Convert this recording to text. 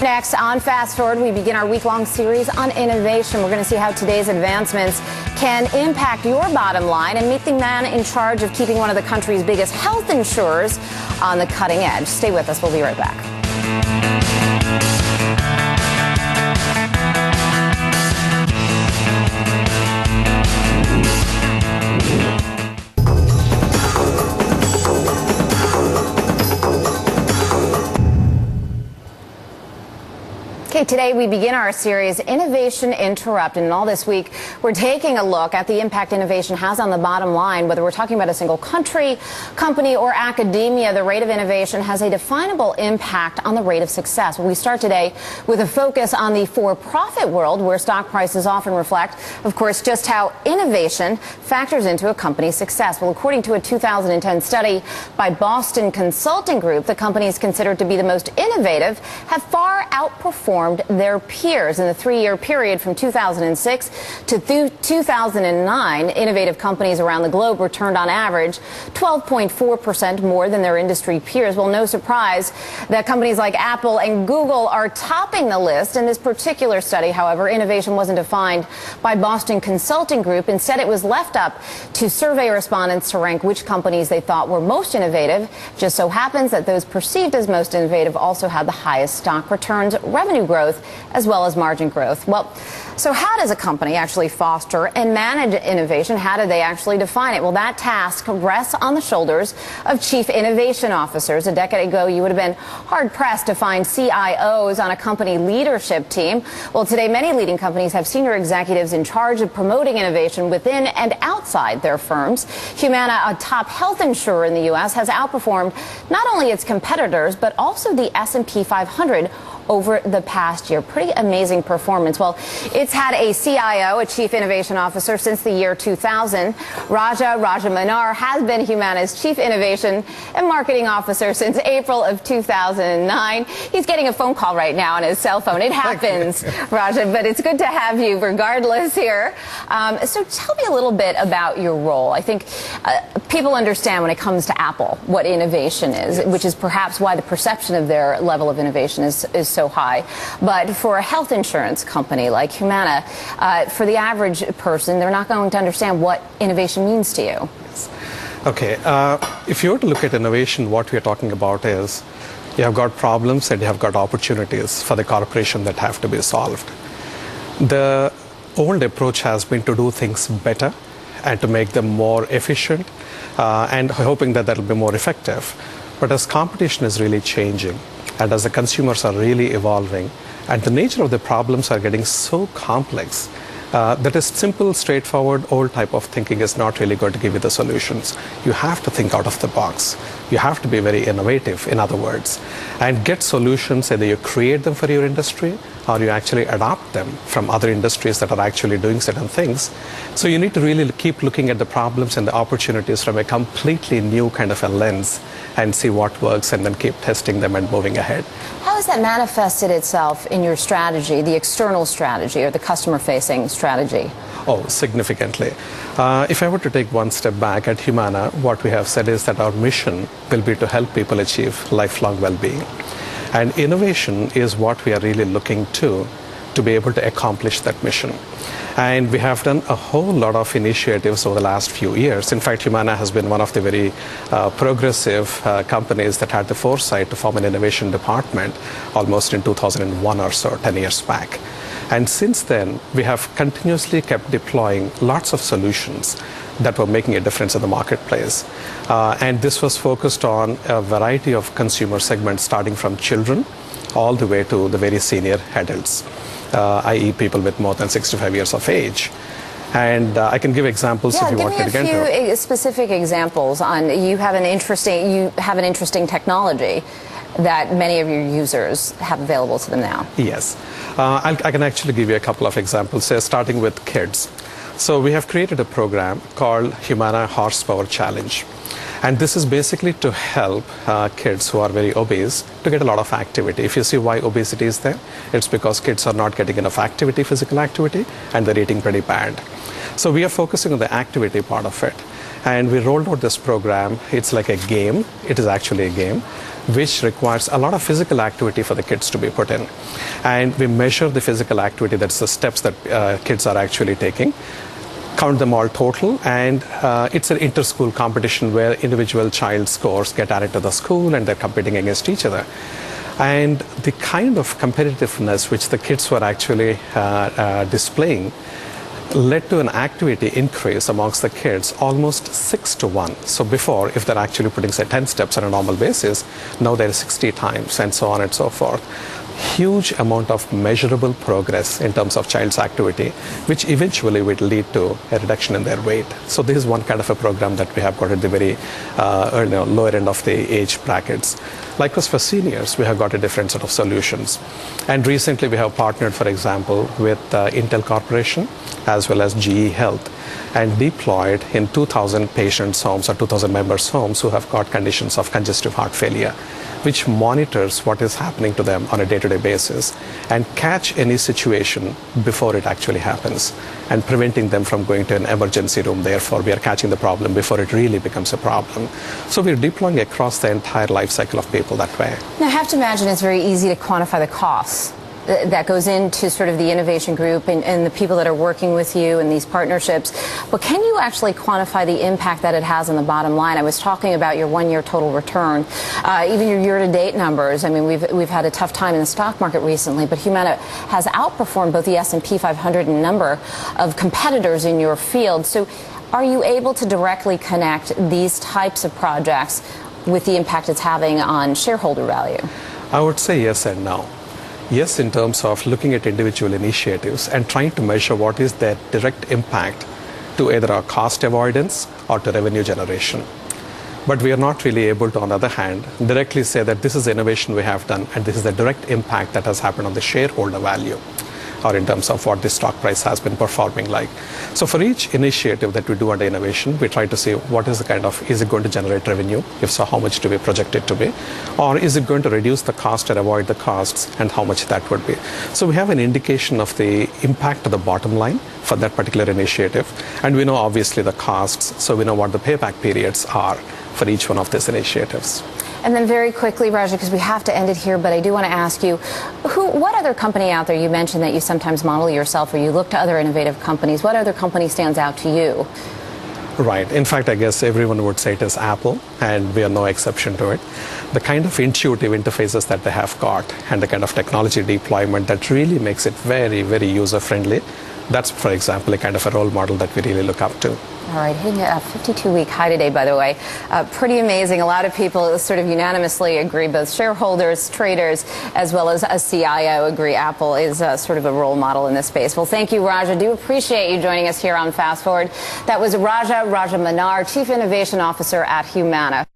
Next on Fast Forward, we begin our week-long series on innovation. We're going to see how today's advancements can impact your bottom line and meet the man in charge of keeping one of the country's biggest health insurers on the cutting edge. Stay with us. We'll be right back. Okay, today we begin our series, Innovation Interrupted. And all this week, we're taking a look at the impact innovation has on the bottom line. Whether we're talking about a single country, company, or academia, the rate of innovation has a definable impact on the rate of success. We start today with a focus on the for-profit world, where stock prices often reflect, of course, just how innovation factors into a company's success. Well, according to a 2010 study by Boston Consulting Group, the companies considered to be the most innovative have far outperformed their peers. In the three-year period from 2006 to 2009, innovative companies around the globe returned on average 12.4% more than their industry peers. Well, no surprise that companies like Apple and Google are topping the list. In this particular study, however, innovation wasn't defined by Boston Consulting Group. Instead, it was left up to survey respondents to rank which companies they thought were most innovative. Just so happens that those perceived as most innovative also had the highest stock returns, revenue growth, as well as margin growth. Well, so how does a company actually foster and manage innovation? How do they actually define it? Well, that task rests on the shoulders of chief innovation officers. A decade ago, you would have been hard-pressed to find CIOs on a company leadership team. Well, today, many leading companies have senior executives in charge of promoting innovation within and outside their firms. Humana, a top health insurer in the U.S., has outperformed not only its competitors, but also the S&P 500 over the past year. Pretty amazing performance. Well, it's had a CIO, a Chief Innovation Officer, since the year 2000. Rajamanar has been Humana's Chief Innovation and Marketing Officer since April of 2009. He's getting a phone call right now on his cell phone. It happens, Raja, but it's good to have you regardless here. So tell me a little bit about your role. I think people understand when it comes to Apple what innovation is, which is perhaps why the perception of their level of innovation is so high. But for a health insurance company like Humana, for the average person, they're not going to understand what innovation means to you. Okay, if you were to look at innovation, what we are talking about is you have got problems and you have got opportunities for the corporation that have to be solved. The old approach has been to do things better and to make them more efficient and hoping that that'll be more effective. But as competition is really changing, and as the consumers are really evolving, and the nature of the problems are getting so complex, that a simple, straightforward, old type of thinking is not really going to give you the solutions. You have to think out of the box. You have to be very innovative, in other words, and get solutions. Either you create them for your industry or you actually adopt them from other industries that are actually doing certain things. So you need to really keep looking at the problems and the opportunities from a completely new kind of a lens and see what works and then keep testing them and moving ahead. How has that manifested itself in your strategy, the external strategy or the customer-facing strategy? Oh, significantly. If I were to take one step back at Humana, what we have said is that our mission will be to help people achieve lifelong well-being. And innovation is what we are really looking to be able to accomplish that mission. And we have done a whole lot of initiatives over the last few years. In fact, Humana has been one of the very progressive companies that had the foresight to form an innovation department almost in 2001 or so, 10 years back. And since then, we have continuously kept deploying lots of solutions that were making a difference in the marketplace. And this was focused on a variety of consumer segments, starting from children all the way to the very senior adults, i.e. people with more than 65 years of age. And I can give examples if you want me to get into. Give me a few specific examples on you have an interesting technology that many of your users have available to them now. Yes. I can actually give you a couple of examples, starting with kids. So we have created a program called Humana Horsepower Challenge. And this is basically to help kids who are very obese to get a lot of activity. If you see why obesity is there, it's because kids are not getting enough activity, physical activity, and they're eating pretty bad. So we are focusing on the activity part of it. And we rolled out this program. It's like a game. It is actually a game, which requires a lot of physical activity for the kids to be put in. And we measure the physical activity, that's the steps that kids are actually taking, count them all total, and it's an inter-school competition where individual child scores get added to the school and they're competing against each other. And the kind of competitiveness which the kids were actually displaying led to an activity increase amongst the kids almost 6 to 1. So before, if they're actually putting, say, 10 steps on a normal basis, now they're 60 times, and so on and so forth. Huge amount of measurable progress in terms of child's activity, which eventually would lead to a reduction in their weight. So this is one kind of a program that we have got at the very lower end of the age brackets. Likewise, for seniors, we have got a different set of solutions. And recently we have partnered, for example, with Intel Corporation as well as GE Health, and deployed in 2,000 patients' homes or 2,000 members' homes who have got conditions of congestive heart failure, which monitors what is happening to them on a day-to-day basis and catch any situation before it actually happens and preventing them from going to an emergency room. Therefore, we are catching the problem before it really becomes a problem. So we're deploying across the entire life cycle of people that way. Now, I have to imagine it's very easy to quantify the costs that goes into sort of the innovation group and the people that are working with you in these partnerships. But can you actually quantify the impact that it has on the bottom line? I was talking about your one-year total return, even your year-to-date numbers. I mean, we've had a tough time in the stock market recently, but Humana has outperformed both the S&P 500 and a number of competitors in your field. So are you able to directly connect these types of projects with the impact it's having on shareholder value? I would say yes and no. Yes, in terms of looking at individual initiatives and trying to measure what is their direct impact to either our cost avoidance or to revenue generation. But we are not really able to, on the other hand, directly say that this is the innovation we have done and this is the direct impact that has happened on the shareholder value, or in terms of what the stock price has been performing like. So for each initiative that we do under innovation, we try to see what is the kind of, is it going to generate revenue? If so, how much do we project it to be? Or is it going to reduce the cost or avoid the costs, and how much that would be? So we have an indication of the impact to the bottom line for that particular initiative. And we know obviously the costs, so we know what the payback periods are for each one of these initiatives. And then very quickly, Raja, because we have to end it here, but I do want to ask you, what other company out there, you mentioned that you sometimes model yourself or you look to other innovative companies, what other company stands out to you? Right. In fact, I guess everyone would say it is Apple, and we are no exception to it. The kind of intuitive interfaces that they have got and the kind of technology deployment that really makes it very, very user-friendly, that's, for example, a kind of a role model that we really look up to. All right, hitting a 52-week high today, by the way. Pretty amazing. A lot of people sort of unanimously agree, both shareholders, traders, as well as a CIO agree Apple is sort of a role model in this space. Well, thank you, Raja. Do appreciate you joining us here on Fast Forward. That was Rajamannar, Chief Innovation Officer at Humana.